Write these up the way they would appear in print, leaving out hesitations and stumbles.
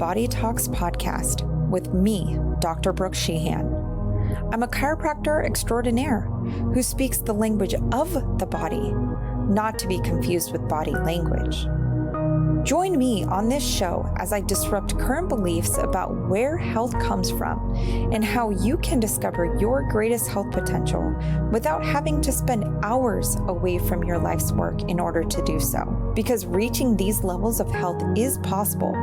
Body Talks podcast with me, Dr. Brook Sheehan. I'm a chiropractor extraordinaire who speaks the language of the body, not to be confused with body language. Join me on this show as I disrupt current beliefs about where health comes from and how you can discover your greatest health potential without having to spend hours away from your life's work in order to do so. Because reaching these levels of health is possible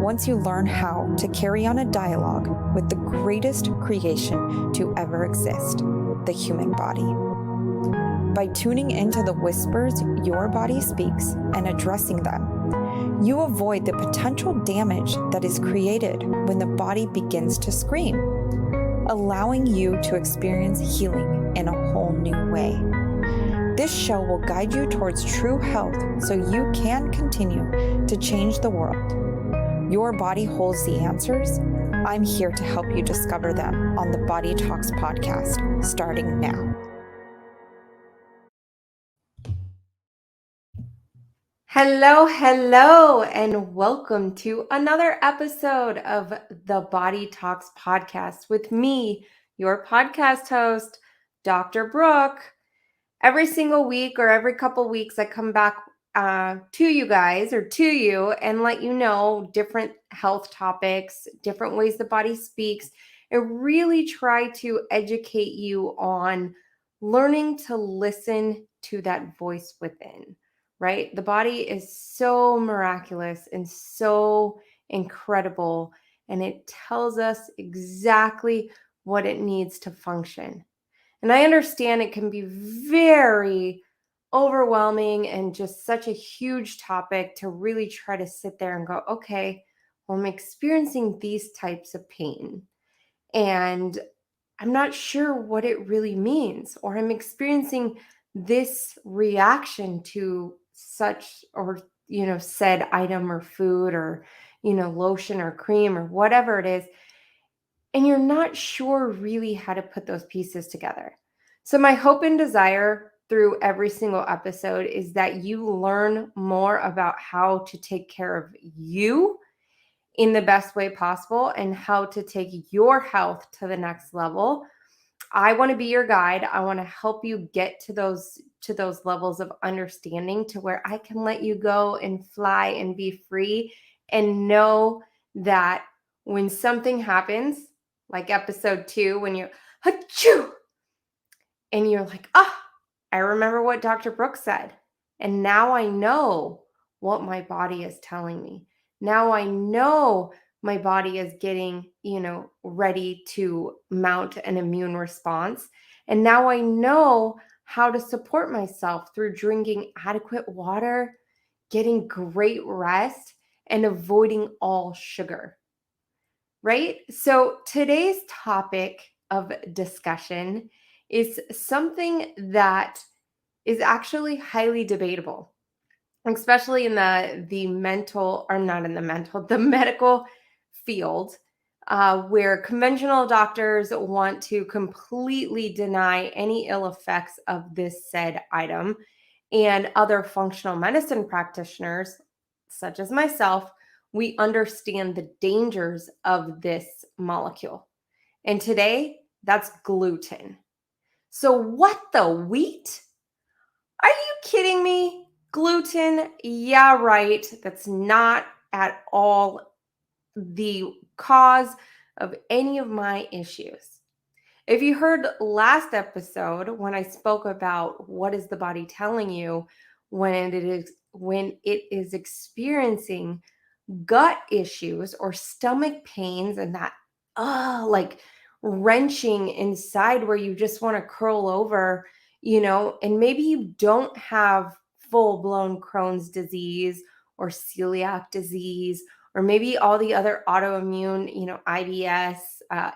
once you learn how to carry on a dialogue with the greatest creation to ever exist, the human body. By tuning into the whispers your body speaks and addressing them, you avoid the potential damage that is created when the body begins to scream, allowing you to experience healing in a whole new way. This show will guide you towards true health so you can continue to change the world. Your body holds the answers. I'm here to help you discover them on the Body Talks podcast, starting now. Hello, and welcome to another episode of the Body Talks podcast with me, your podcast host, Dr. Brook. Every single week or every couple weeks, I come back to you guys or to you and let you know different health topics, different ways the body speaks, and really try to educate you on learning to listen to that voice within. Right? The body is so miraculous and so incredible, and it tells us exactly what it needs to function. And I understand it can be very overwhelming and just such a huge topic to really try to sit there and go, okay, well, I'm experiencing these types of pain, and I'm not sure what it really means, or I'm experiencing this reaction to such or said item or food or lotion or cream or whatever it is, and you're not sure really how to put those pieces together. So my hope and desire through every single episode is that you learn more about how to take care of you in the best way possible and how to take your health to the next level. I want to be your guide. I want to help you get to those levels of understanding to where I can let you go and fly and be free and know that when something happens, like episode 2, when you're achoo, and you're like, I remember what Dr. Brooks said. And now I know what my body is telling me. Now I know my body is getting, ready to mount an immune response. And now I know how to support myself through drinking adequate water, getting great rest, and avoiding all sugar. Right? So today's topic of discussion is something that is actually highly debatable, especially in the medical field, where conventional doctors want to completely deny any ill effects of this said item, and other functional medicine practitioners, such as myself, we understand the dangers of this molecule. And today, that's gluten. So what the wheat? Are you kidding me? Gluten? Yeah, right. That's not at all the cause of any of my issues. If you heard last episode when I spoke about what is the body telling you when it is experiencing gut issues or stomach pains and that like wrenching inside where you just want to curl over, and maybe you don't have full-blown Crohn's disease or celiac disease, or maybe all the other autoimmune, IBS,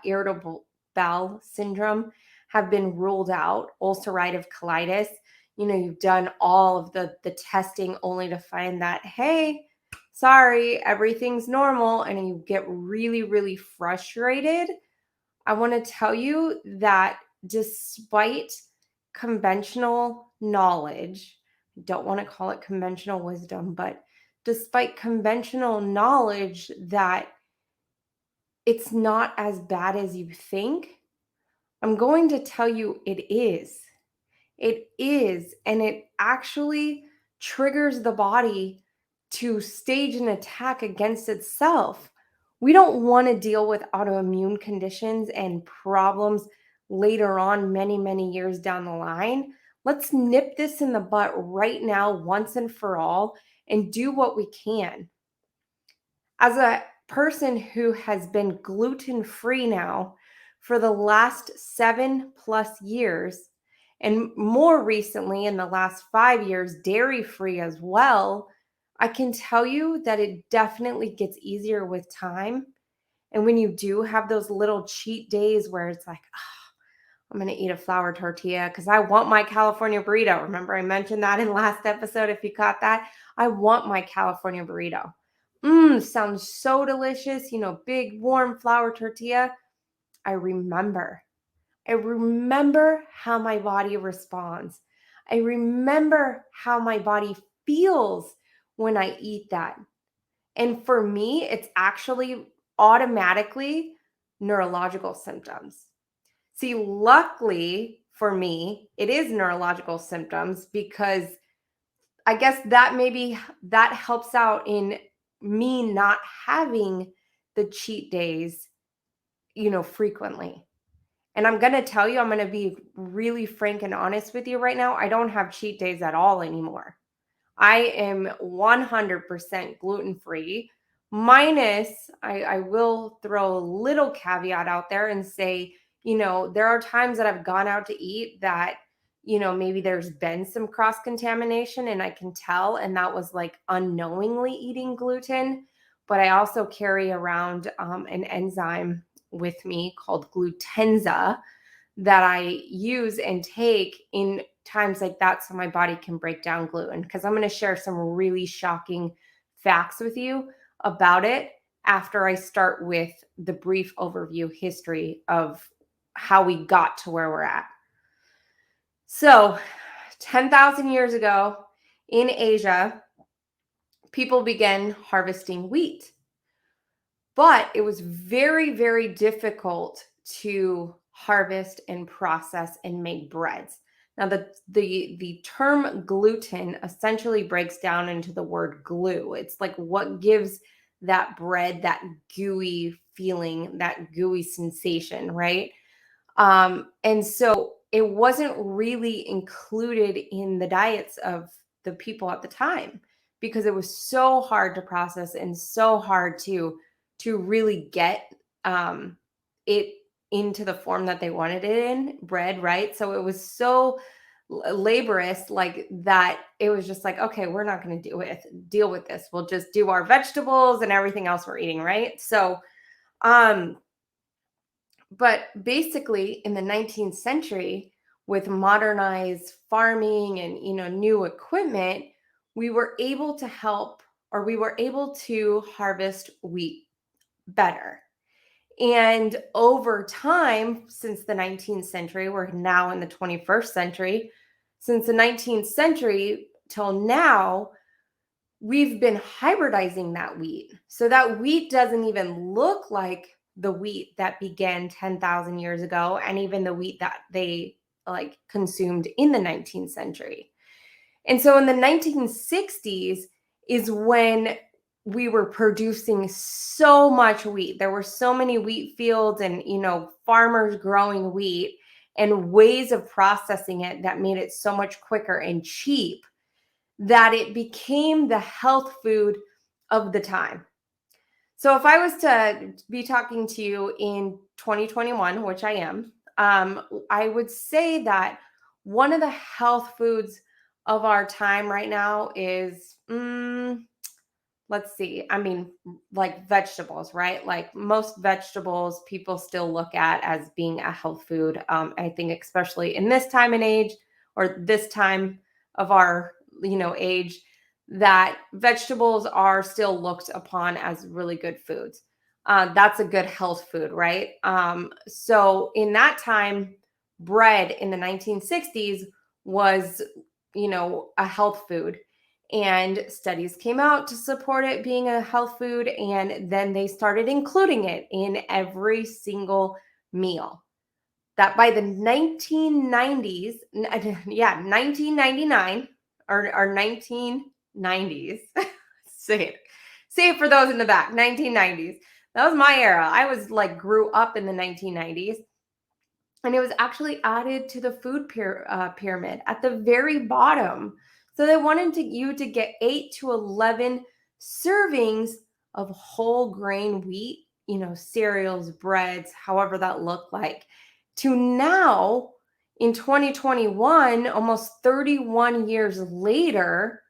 irritable bowel syndrome have been ruled out, ulcerative colitis, you've done all of the testing only to find that, hey, sorry, everything's normal, and you get really, really frustrated. I want to tell you that despite conventional knowledge, I don't want to call it conventional wisdom, but despite conventional knowledge that it's not as bad as you think, I'm going to tell you it is. It is, and it actually triggers the body to stage an attack against itself. We don't want to deal with autoimmune conditions and problems later on, many, many years down the line. Let's nip this in the butt right now, once and for all, and do what we can. As a person who has been gluten-free now for the last 7+ years, and more recently in the last 5 years, dairy-free as well, I can tell you that it definitely gets easier with time. And when you do have those little cheat days where it's like, I'm going to eat a flour tortilla because I want my California burrito. Remember, I mentioned that in last episode. If you caught that, I want my California burrito. Sounds so delicious. Big, warm flour tortilla. I remember. I remember how my body responds. I remember how my body feels when I eat that. And for me, it's actually automatically neurological symptoms. See, luckily for me, it is neurological symptoms because I guess that helps out in me not having the cheat days, frequently. And I'm going to tell you, I'm going to be really frank and honest with you right now. I don't have cheat days at all anymore. I am 100% gluten-free, minus, I will throw a little caveat out there and say, there are times that I've gone out to eat that, maybe there's been some cross-contamination and I can tell, and that was like unknowingly eating gluten. But I also carry around an enzyme with me called glutenza that I use and take in times like that so my body can break down gluten. Because I'm going to share some really shocking facts with you about it after I start with the brief overview history of how we got to where we're at. So, 10,000 years ago in Asia, people began harvesting wheat. But it was very, very difficult to harvest and process and make breads. Now, the term gluten essentially breaks down into the word glue. It's like what gives that bread that gooey feeling, that gooey sensation, right? And so it wasn't really included in the diets of the people at the time because it was so hard to process and so hard to really get it into the form that they wanted it in, bread, right? So it was so laborious like that. It was just like, okay, we're not going to deal with this. We'll just do our vegetables and everything else we're eating, right? So but basically in the 19th century, with modernized farming and new equipment, we were able to harvest wheat better. And over time, since the 19th century, we're now in the 21st century, since the 19th century till now, we've been hybridizing that wheat. So that wheat doesn't even look like the wheat that began 10,000 years ago, and even the wheat that they consumed in the 19th century. And so in the 1960s is when we were producing so much wheat. There were so many wheat fields and, farmers growing wheat and ways of processing it that made it so much quicker and cheap that it became the health food of the time. So if I was to be talking to you in 2021, which I am, I would say that one of the health foods of our time right now is, let's see, like vegetables, right? Like most vegetables people still look at as being a health food. I think especially in this time and age, or this time of our, age, that vegetables are still looked upon as really good foods. That's a good health food, right? So in that time, bread in the 1960s was, a health food. And studies came out to support it being a health food, and then they started including it in every single meal. That by the 1990s, 1999 or 1990s, say it for those in the back, 1990s. That was my era. I was like grew up in the 1990s. And it was actually added to the food pyramid at the very bottom. So they wanted you to get 8 to 11 servings of whole grain wheat, cereals, breads, however that looked like, to now in 2021, almost 31 years later,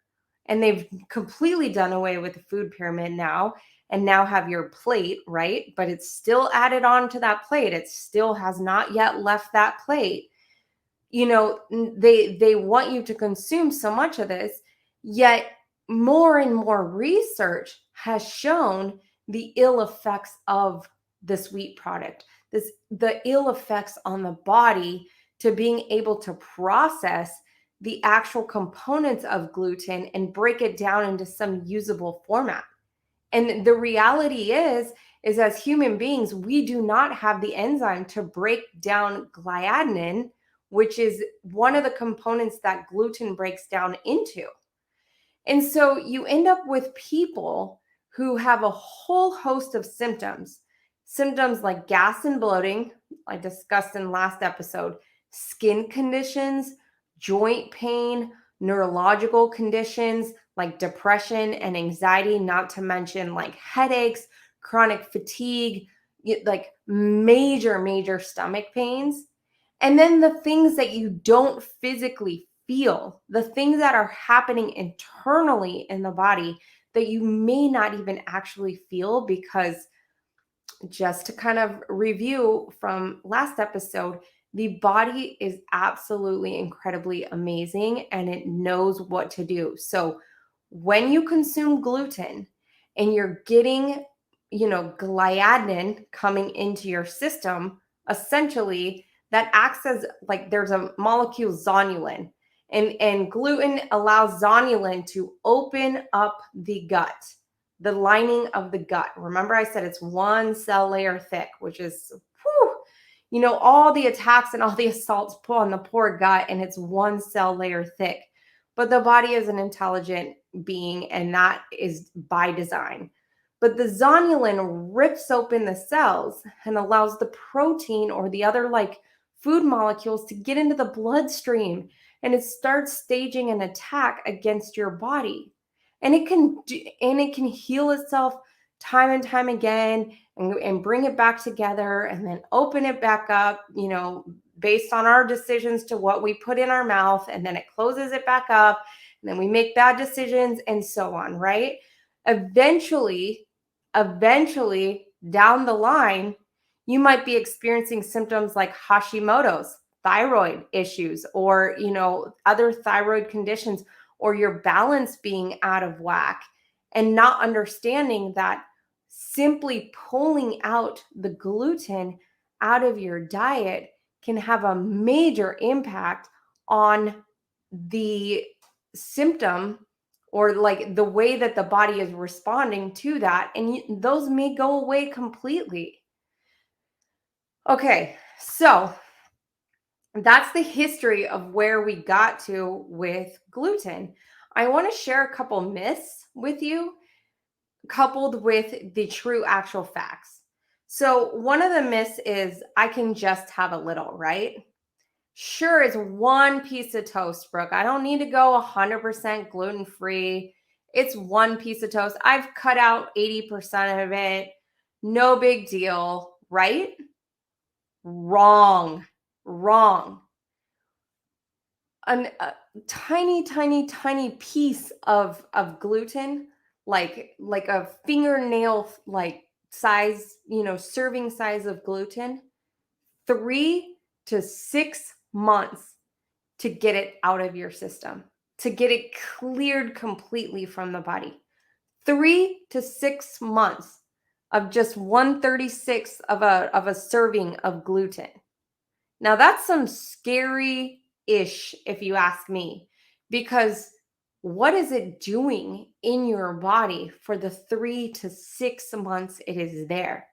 and they've completely done away with the food pyramid now, and now have your plate, right? But it's still added on to that plate. It still has not yet left that plate. They want you to consume so much of this, yet more and more research has shown the ill effects of this wheat product, the ill effects on the body to being able to process the actual components of gluten and break it down into some usable format. And the reality is as human beings, we do not have the enzyme to break down gliadin, which is one of the components that gluten breaks down into. And so you end up with people who have a whole host of symptoms like gas and bloating, I discussed in last episode, skin conditions, joint pain, neurological conditions like depression and anxiety, not to mention like headaches, chronic fatigue, like major stomach pains. And then the things that you don't physically feel, the things that are happening internally in the body that you may not even actually feel, because just to kind of review from last episode, the body is absolutely incredibly amazing and it knows what to do. So when you consume gluten and you're getting, gliadin coming into your system, essentially that acts as like there's a molecule zonulin, and gluten allows zonulin to open up the gut, the lining of the gut. Remember I said it's one cell layer thick, which is, all the attacks and all the assaults pull on the poor gut, and it's one cell layer thick. But the body is an intelligent being, and that is by design. But the zonulin rips open the cells and allows the protein or the other like food molecules to get into the bloodstream, and it starts staging an attack against your body. And it can heal itself time and time again, and bring it back together and then open it back up, based on our decisions to what we put in our mouth, and then it closes it back up, and then we make bad decisions and so on, right? Eventually down the line, you might be experiencing symptoms like Hashimoto's, thyroid issues, or, other thyroid conditions, or your balance being out of whack, and not understanding that simply pulling out the gluten out of your diet can have a major impact on the symptom, or like the way that the body is responding to that. And those may go away completely. Okay, so that's the history of where we got to with gluten. I want to share a couple myths with you, coupled with the true actual facts. So, one of the myths is I can just have a little, right? Sure, it's one piece of toast, Brooke. I don't need to go 100% gluten free. It's one piece of toast. I've cut out 80% of it. No big deal, right? Wrong. A tiny piece of gluten, like a fingernail like size, serving size of gluten, 3 to 6 months to get it out of your system, to get it cleared completely from the body. 3 to 6 months of just 1/36 of a serving of gluten. Now that's some scary ish, if you ask me, because what is it doing in your body for the 3 to 6 months it is there?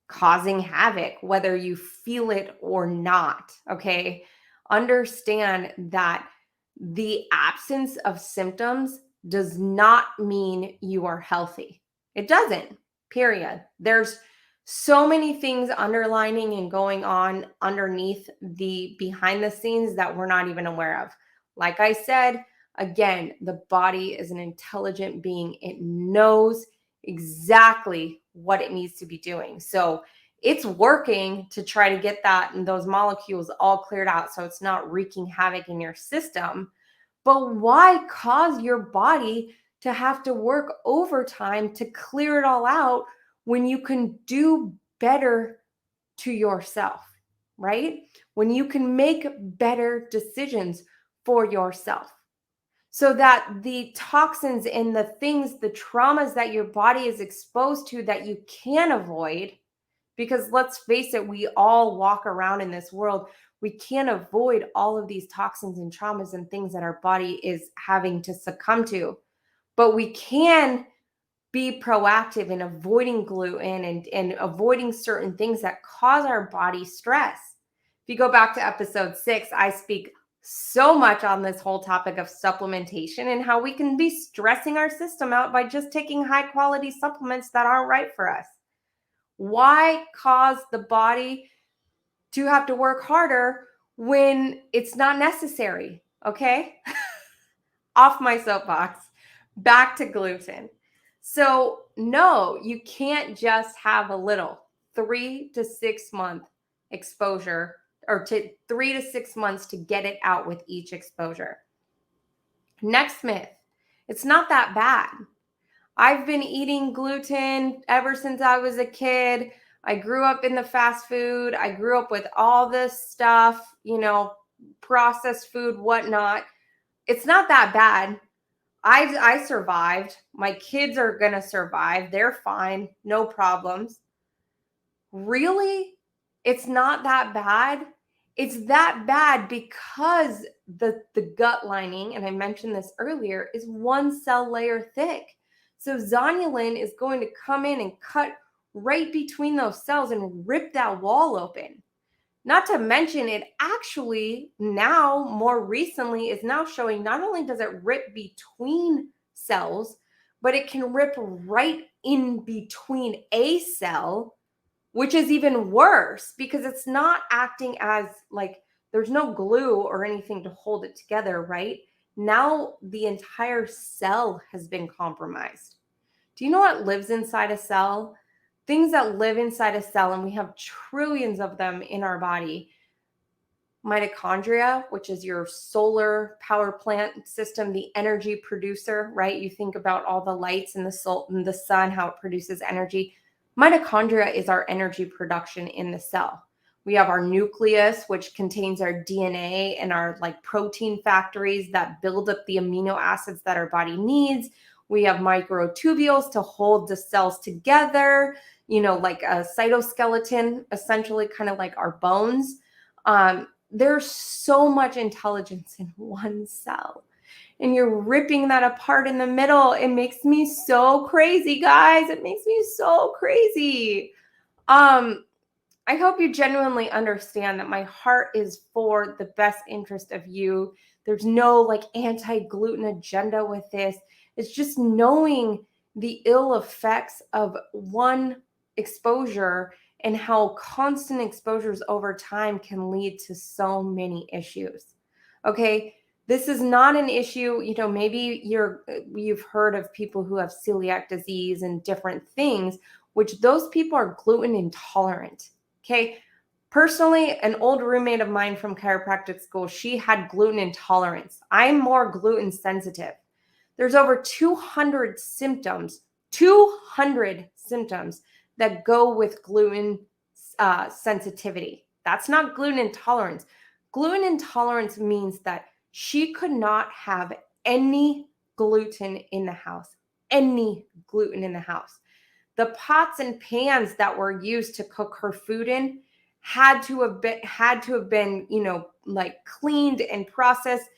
Causing havoc, whether you feel it or not. Okay. Understand that the absence of symptoms does not mean you are healthy. It doesn't, period. There's so many things underlining and going on underneath the behind the scenes that we're not even aware of. Like I said, again, the body is an intelligent being, it knows exactly what it needs to be doing. So it's working to try to get that and those molecules all cleared out so it's not wreaking havoc in your system. But why cause your body to have to work overtime to clear it all out when you can do better to yourself, right? When you can make better decisions for yourself, so that the toxins and the things, the traumas that your body is exposed to that you can avoid, because let's face it, we all walk around in this world. We can't avoid all of these toxins and traumas and things that our body is having to succumb to. But we can be proactive in avoiding gluten and avoiding certain things that cause our body stress. If you go back to episode 6, I speak so much on this whole topic of supplementation and how we can be stressing our system out by just taking high quality supplements that aren't right for us. Why cause the body to have to work harder when it's not necessary? Okay. Off my soapbox, back to gluten. So, no, you can't just have a little 3 to 6 month exposure, or to 3 to 6 months to get it out with each exposure. Next myth, it's not that bad. I've been eating gluten ever since I was a kid. I grew up in the fast food. I grew up with all this stuff, processed food, whatnot. It's not that bad. I survived. My kids are going to survive. They're fine. No problems. Really? It's not that bad? It's that bad because the gut lining, and I mentioned this earlier, is one cell layer thick. So zonulin is going to come in and cut right between those cells and rip that wall open. Not to mention, it actually now, more recently, is now showing not only does it rip between cells, but it can rip right in between a cell, which is even worse because it's not acting as like there's no glue or anything to hold it together, right? Now the entire cell has been compromised. Do you know what lives inside a cell? Things that live inside a cell, and we have trillions of them in our body. Mitochondria, which is your solar power plant system, the energy producer, right? You think about all the lights in the sun, how it produces energy. Mitochondria is our energy production in the cell. We have our nucleus, which contains our DNA and our protein factories that build up the amino acids that our body needs. We have microtubules to hold the cells together, like a cytoskeleton, essentially kind of like our bones. There's so much intelligence in one cell, and you're ripping that apart in the middle. It makes me so crazy, guys. It makes me so crazy. I hope you genuinely understand that my heart is for the best interest of you. There's no anti-gluten agenda with this. It's just knowing the ill effects of one exposure and how constant exposures over time can lead to so many issues. Okay, this is not an issue, maybe you've heard of people who have celiac disease and different things, which those people are gluten intolerant. Okay, personally, an old roommate of mine from chiropractic school, she had gluten intolerance. I'm more gluten sensitive. There's over 200 symptoms that go with gluten sensitivity. That's not gluten intolerance. Gluten intolerance means that she could not have any gluten in the house, any gluten in the house. The pots and pans that were used to cook her food in had to have been, cleaned and processed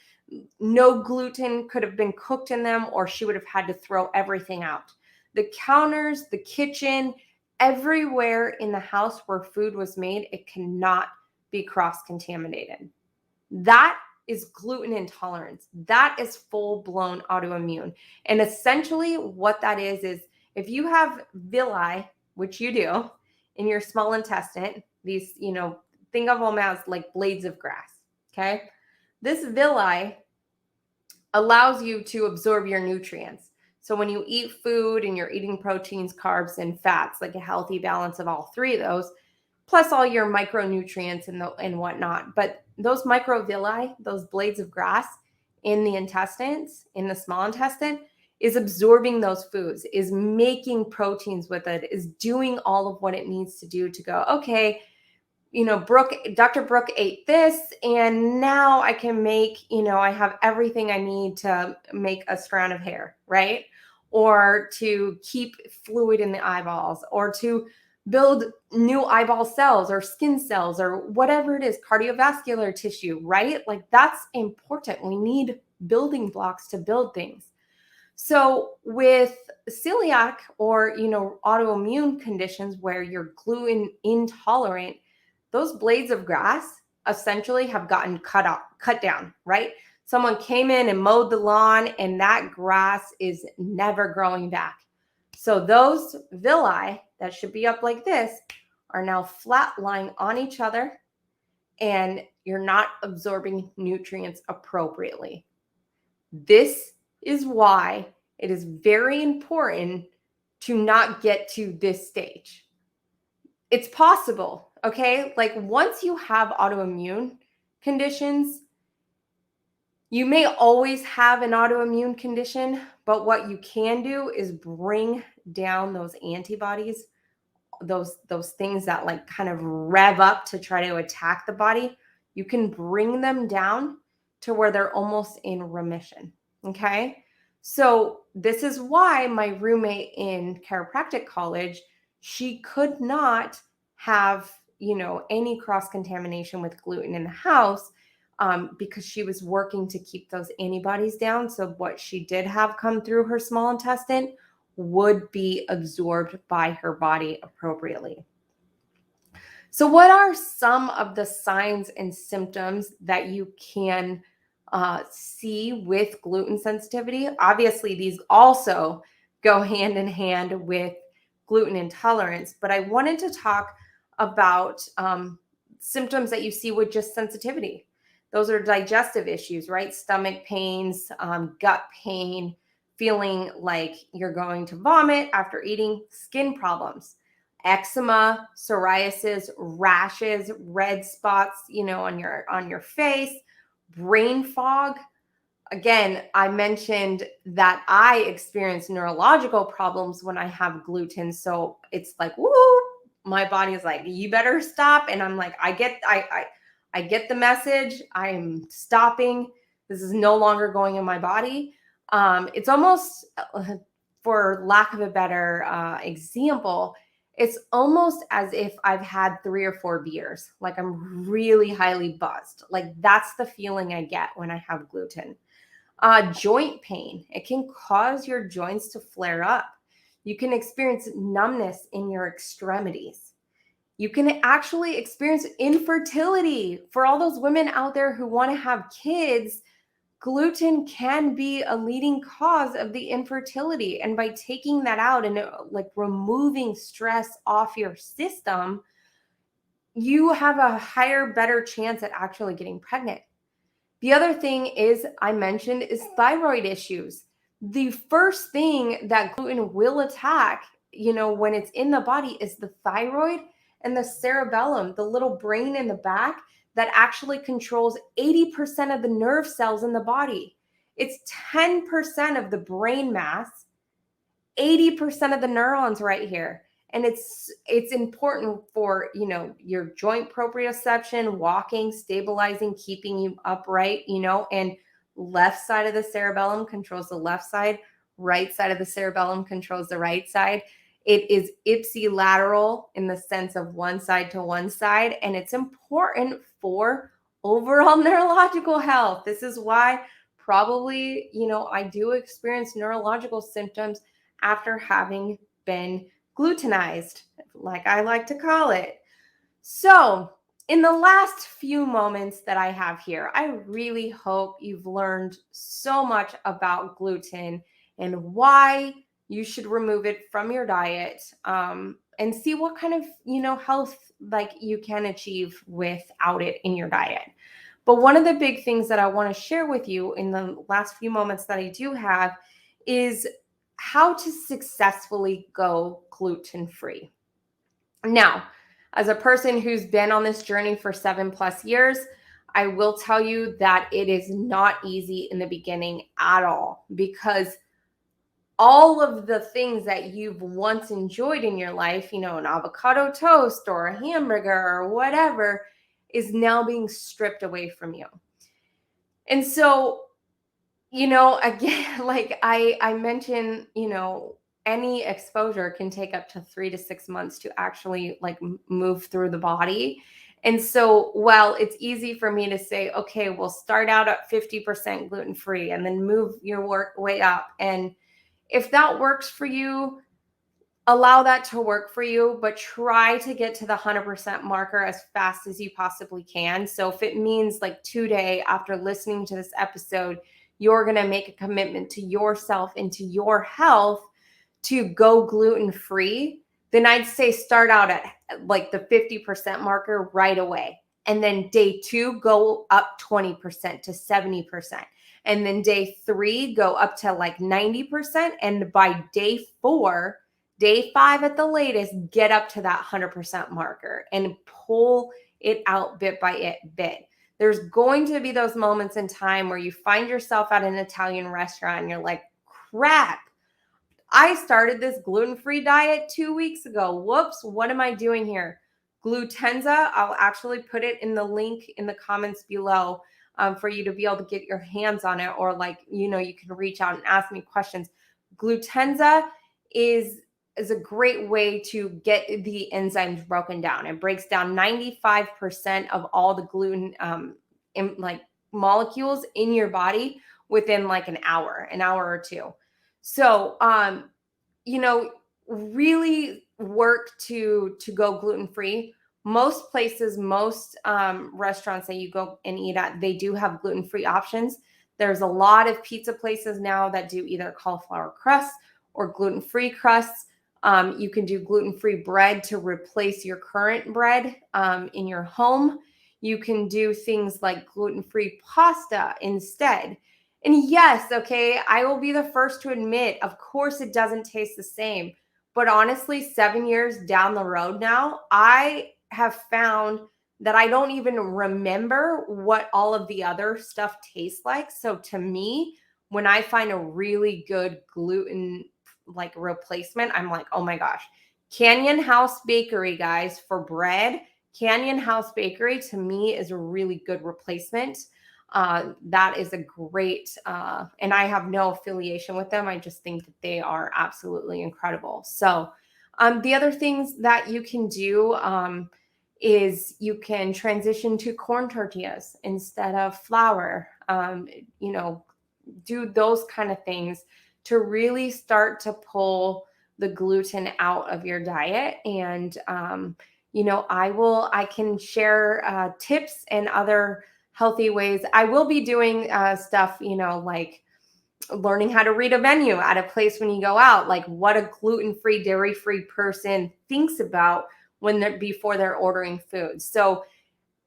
No gluten could have been cooked in them, or she would have had to throw everything out. The counters, the kitchen, everywhere in the house where food was made, it cannot be cross-contaminated. That is gluten intolerance. That is full-blown autoimmune. And essentially what that is if you have villi, which you do, in your small intestine, these, think of them as like blades of grass, okay? This villi allows you to absorb your nutrients. So when you eat food and you're eating proteins, carbs, and fats, like a healthy balance of all three of those, plus all your micronutrients and whatnot. But those microvilli, those blades of grass in the intestines, in the small intestine, is absorbing those foods, is making proteins with it, is doing all of what it needs to do to go, okay, Dr. Brook ate this, and now I can make, I have everything I need to make a strand of hair, right? Or to keep fluid in the eyeballs, or to build new eyeball cells or skin cells or whatever it is, cardiovascular tissue, right? Like that's important. We need building blocks to build things. So with celiac or, autoimmune conditions where you're gluten intolerant, those blades of grass essentially have gotten cut down, right? Someone came in and mowed the lawn and that grass is never growing back. So those villi that should be up like this are now flat lying on each other, and you're not absorbing nutrients appropriately. This is why it is very important to not get to this stage. It's possible, okay? Like once you have autoimmune conditions, you may always have an autoimmune condition, but what you can do is bring down those antibodies, those things that like kind of rev up to try to attack the body. You can bring them down to where they're almost in remission, okay? So this is why my roommate in chiropractic college, she could not have, any cross-contamination with gluten in the house because she was working to keep those antibodies down. So what she did have come through her small intestine would be absorbed by her body appropriately. So what are some of the signs and symptoms that you can see with gluten sensitivity? Obviously, these also go hand in hand with gluten intolerance, but I wanted to talk about symptoms that you see with just sensitivity. Those are digestive issues, right? Stomach pains, gut pain, feeling like you're going to vomit after eating, skin problems, eczema, psoriasis, rashes, red spots, on your face, brain fog. Again, I mentioned that I experience neurological problems when I have gluten. So it's like, woo, my body is like, you better stop. And I'm like, I get the message. I'm stopping. This is no longer going in my body. It's almost, for lack of a better example, it's almost as if I've had 3 or 4 beers. Like I'm really highly buzzed. Like that's the feeling I get when I have gluten. Joint pain. It can cause your joints to flare up. You can experience numbness in your extremities. You can actually experience infertility. For all those women out there who want to have kids, gluten can be a leading cause of the infertility. And by taking that out and like removing stress off your system, you have a higher, better chance at actually getting pregnant. The other thing I mentioned is thyroid issues. The first thing that gluten will attack, when it's in the body is the thyroid and the cerebellum, the little brain in the back that actually controls 80% of the nerve cells in the body. It's 10% of the brain mass, 80% of the neurons right here. And it's important for, your joint proprioception, walking, stabilizing, keeping you upright, and left side of the cerebellum controls the left side, right side of the cerebellum controls the right side. It is ipsilateral in the sense of one side to one side, and it's important for overall neurological health. This is why probably, I do experience neurological symptoms after having been glutenized, like I like to call it. So, in the last few moments that I have here, I really hope you've learned so much about gluten and why you should remove it from your diet, and see what kind of, health like you can achieve without it in your diet. But one of the big things that I want to share with you in the last few moments that I do have is how to successfully go gluten-free. Now, as a person who's been on this journey for 7+ years, I will tell you that it is not easy in the beginning at all, because all of the things that you've once enjoyed in your life, an avocado toast or a hamburger or whatever, is now being stripped away from you. And so, again, like I mentioned, any exposure can take up to 3 to 6 months to actually like move through the body. And so while it's easy for me to say, okay, we'll start out at 50% gluten-free and then move your way up. And if that works for you, allow that to work for you, but try to get to the 100% marker as fast as you possibly can. So if it means like today, after listening to this episode, you're going to make a commitment to yourself and to your health to go gluten-free, then I'd say start out at like the 50% marker right away. And then day 2, go up 20% to 70%. And then day 3, go up to like 90%. And by day 4, day 5 at the latest, get up to that 100% marker and pull it out bit by bit. There's going to be those moments in time where you find yourself at an Italian restaurant and you're like, crap, I started this gluten-free diet 2 weeks ago. Whoops, what am I doing here? Glutenza, I'll actually put it in the link in the comments below for you to be able to get your hands on it, or like, you can reach out and ask me questions. Glutenza is a great way to get the enzymes broken down. It breaks down 95% of all the gluten molecules in your body within like an hour or two. So, really work to go gluten-free. Most places, most restaurants that you go and eat at, they do have gluten-free options. There's a lot of pizza places now that do either cauliflower crusts or gluten-free crusts. You can do gluten-free bread to replace your current bread in your home. You can do things like gluten-free pasta instead. And yes, okay, I will be the first to admit, of course, it doesn't taste the same. But honestly, 7 years down the road now, I have found that I don't even remember what all of the other stuff tastes like. So to me, when I find a really good gluten like replacement, I'm like, oh my gosh. Canyon House Bakery, guys, for bread. Canyon House Bakery to me is a really good replacement. That is a great, and I have no affiliation with them. I just think that they are absolutely incredible. So the other things that you can do is you can transition to corn tortillas instead of flour, do those kind of things to really start to pull the gluten out of your diet. And, I can share tips and other healthy ways. I will be doing stuff, like learning how to read a menu at a place when you go out, like what a gluten-free, dairy-free person thinks about before they're ordering food. So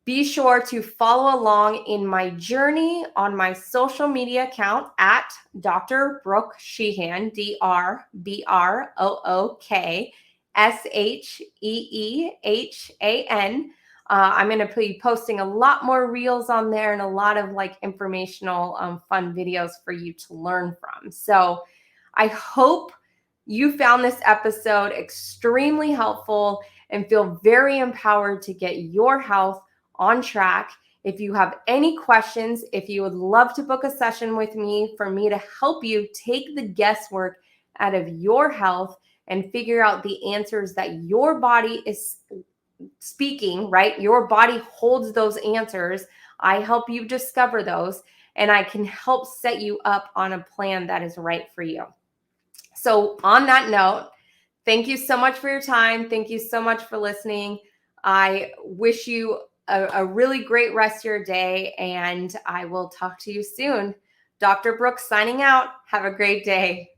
be sure to follow along in my journey on my social media account at Dr. Brook Sheehan, DrBrookSheehan. I'm going to be posting a lot more reels on there and a lot of like informational, fun videos for you to learn from. So I hope you found this episode extremely helpful and feel very empowered to get your health on track. If you have any questions, if you would love to book a session with me for me to help you take the guesswork out of your health and figure out the answers that your body is speaking, right? Your body holds those answers. I help you discover those, and I can help set you up on a plan that is right for you. So on that note, thank you so much for your time. Thank you so much for listening. I wish you a really great rest of your day, and I will talk to you soon. Dr. Brooks signing out. Have a great day.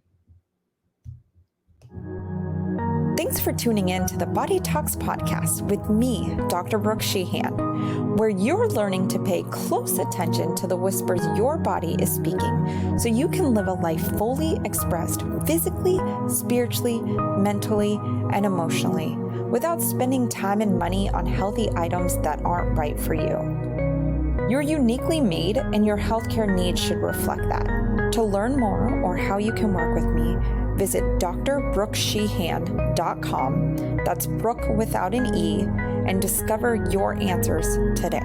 Thanks for tuning in to the Body Talks podcast with me, Dr. Brook Sheehan, where you're learning to pay close attention to the whispers your body is speaking so you can live a life fully expressed physically, spiritually, mentally, and emotionally without spending time and money on healthy items that aren't right for you. You're uniquely made, and your healthcare needs should reflect that. To learn more or how you can work with me, visit drbrooksheehan.com, that's Brook without an E, and discover your answers today.